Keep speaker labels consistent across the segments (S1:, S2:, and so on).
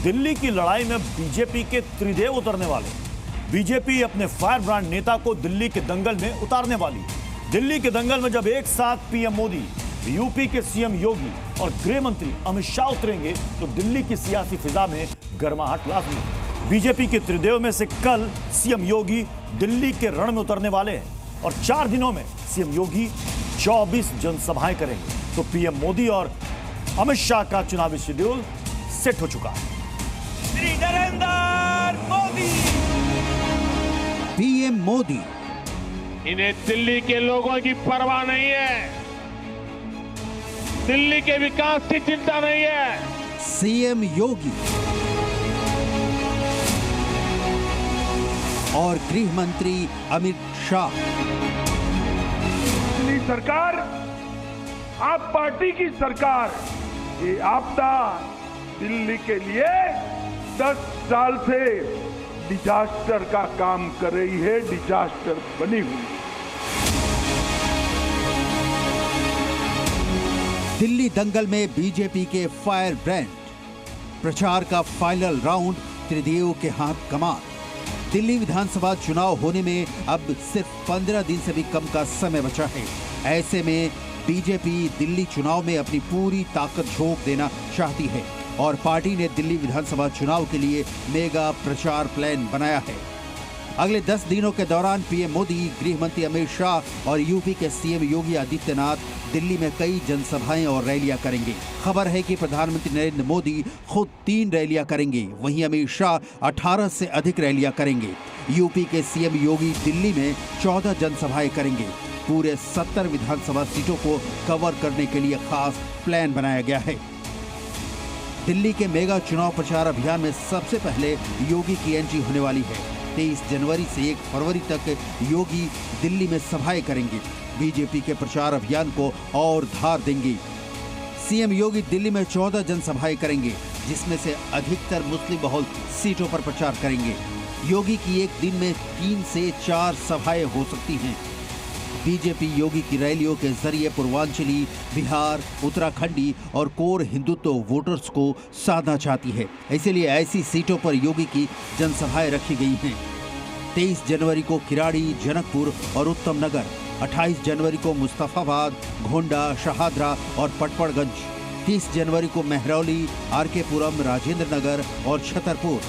S1: दिल्ली की लड़ाई में बीजेपी के त्रिदेव उतरने वाले। बीजेपी अपने फायर ब्रांड नेता को दिल्ली के दंगल में उतारने वाली। दिल्ली के दंगल में जब एक साथ पीएम मोदी, यूपी के सीएम योगी और गृह मंत्री अमित शाह उतरेंगे तो दिल्ली की सियासी फिजा में गर्माहट लाजमी। बीजेपी के त्रिदेव में से कल सीएम योगी दिल्ली के रण में उतरने वाले हैं और 4 दिनों में सीएम योगी 24 जनसभाएं करेंगे। तो पीएम मोदी और अमित शाह का चुनावी शेड्यूल सेट हो चुका है।
S2: श्री नरेंद्र मोदी,
S3: पीएम मोदी।
S4: इन्हें दिल्ली के लोगों की परवाह नहीं है, दिल्ली के विकास की चिंता नहीं है।
S3: सीएम योगी और गृह मंत्री अमित शाह।
S5: दिल्ली सरकार आप पार्टी की सरकार, ये आपदा दिल्ली के लिए 10 साल से डिजास्टर का काम कर रही है, डिजास्टर बनी हुई।
S3: दिल्ली दंगल में बीजेपी के फायर ब्रांड। प्रचार का फाइनल राउंड, त्रिदेव के हाथ कमान। दिल्ली विधानसभा चुनाव होने में अब सिर्फ 15 दिन से भी कम का समय बचा है। ऐसे में बीजेपी दिल्ली चुनाव में अपनी पूरी ताकत झोंक देना चाहती है और पार्टी ने दिल्ली विधानसभा चुनाव के लिए मेगा प्रचार प्लान बनाया है। अगले 10 दिनों के दौरान पीएम मोदी, गृह मंत्री अमित शाह और यूपी के सीएम योगी आदित्यनाथ दिल्ली में कई जनसभाएं और रैलियां करेंगे। खबर है कि प्रधानमंत्री नरेंद्र मोदी खुद 3 रैलियां करेंगे, वहीं अमित शाह 18 से अधिक रैलियां करेंगे। यूपी के सीएम योगी दिल्ली में 14 जनसभाएं करेंगे। पूरे 70 विधानसभा सीटों को कवर करने के लिए खास प्लान बनाया गया है। दिल्ली के मेगा चुनाव प्रचार अभियान में सबसे पहले योगी की एंट्री होने वाली है। 23 जनवरी से 1 फरवरी तक योगी दिल्ली में सभाएं करेंगे, बीजेपी के प्रचार अभियान को और धार देंगे। सीएम योगी दिल्ली में 14 जनसभाएं करेंगे, जिसमें से अधिकतर मुस्लिम बहुल सीटों पर प्रचार करेंगे। योगी की एक दिन में 3 से 4 सभाएं हो सकती हैं। बीजेपी योगी की रैलियों के जरिए पूर्वांचली, बिहार, उत्तराखंडी और कोर हिंदुत्व वोटर्स को साधना चाहती है। इसलिए ऐसी सीटों पर योगी की जनसभाएं रखी गई हैं। 23 जनवरी को किराड़ी, जनकपुर और उत्तम नगर, 28 जनवरी को मुस्तफाबाद, गोंडा, शहादरा और पटपड़गंज, 30 जनवरी को मेहरौली, आरके पुरम, राजेंद्र नगर और छतरपुर,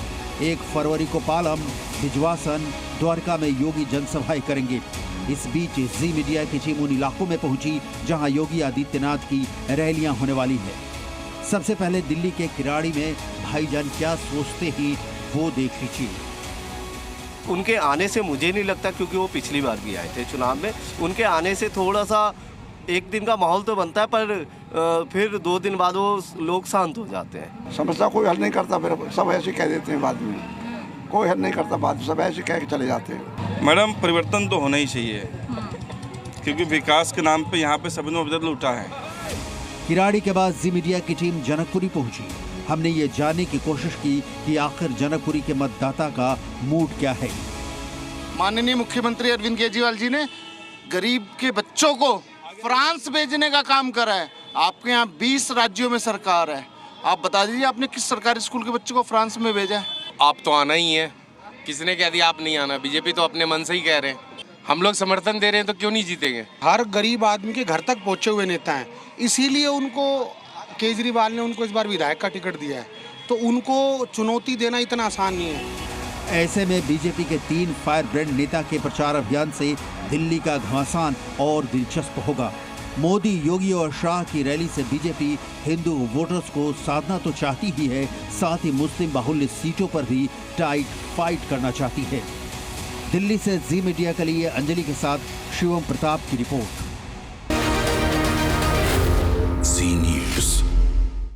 S3: 1 फरवरी को पालम, बिजवासन, द्वारका में योगी जनसभाएं करेंगे। इस बीच जी मीडिया की टीम उन इलाकों में पहुंची जहां योगी आदित्यनाथ की रैलियां होने वाली है। सबसे पहले दिल्ली के किराड़ी में भाईजान क्या सोचते हैं वो देख लीजिए।
S6: उनके आने से मुझे नहीं लगता, क्योंकि वो पिछली बार भी आए थे चुनाव में, उनके आने से थोड़ा सा एक दिन का माहौल तो बनता है, पर फिर 2 दिन बाद वो लोग शांत हो जाते हैं।
S7: समस्या कोई हल नहीं करता, फिर सब ऐसे कह देते हैं, बाद में कोई हल नहीं करता, बाद में सब ऐसे कह के चले जाते हैं।
S8: मैडम, परिवर्तन तो होना ही चाहिए, क्योंकि विकास के नाम पे यहाँ पे सभी ने बदल उठा है।
S3: किराड़ी के बाद जी मीडिया की टीम जनकपुरी पहुंची। हमने ये जानने की कोशिश की कि आखिर जनकपुरी के मतदाता का मूड क्या है।
S9: माननीय मुख्यमंत्री अरविंद केजरीवाल जी ने गरीब के बच्चों को फ्रांस भेजने का काम करा है। आपके यहाँ 20 राज्यों में सरकार है, आप बता दीजिए आपने किस सरकारी स्कूल के बच्चों को फ्रांस में भेजा है?
S10: आप तो आना ही है, किसने कह दिया आप नहीं आना? बीजेपी तो अपने मन से ही कह रहे हैं। हम लोग समर्थन दे रहे हैं तो क्यों नहीं जीतेंगे?
S9: हर गरीब आदमी के घर तक पहुंचे हुए नेता हैं, इसीलिए उनको केजरीवाल ने उनको इस बार विधायक का टिकट दिया है, तो उनको चुनौती देना इतना आसान नहीं है।
S3: ऐसे में बीजेपी के 3 फायर ब्रांड नेता के प्रचार अभियान से दिल्ली का घमासान और दिलचस्प होगा। मोदी, योगी और शाह की रैली से बीजेपी हिंदू वोटर्स को साधना तो चाहती ही है, साथ ही मुस्लिम बाहुल्य सीटों पर भी टाइट फाइट करना चाहती है। दिल्ली से जी मीडिया के लिए अंजलि के साथ शिवम प्रताप की रिपोर्ट।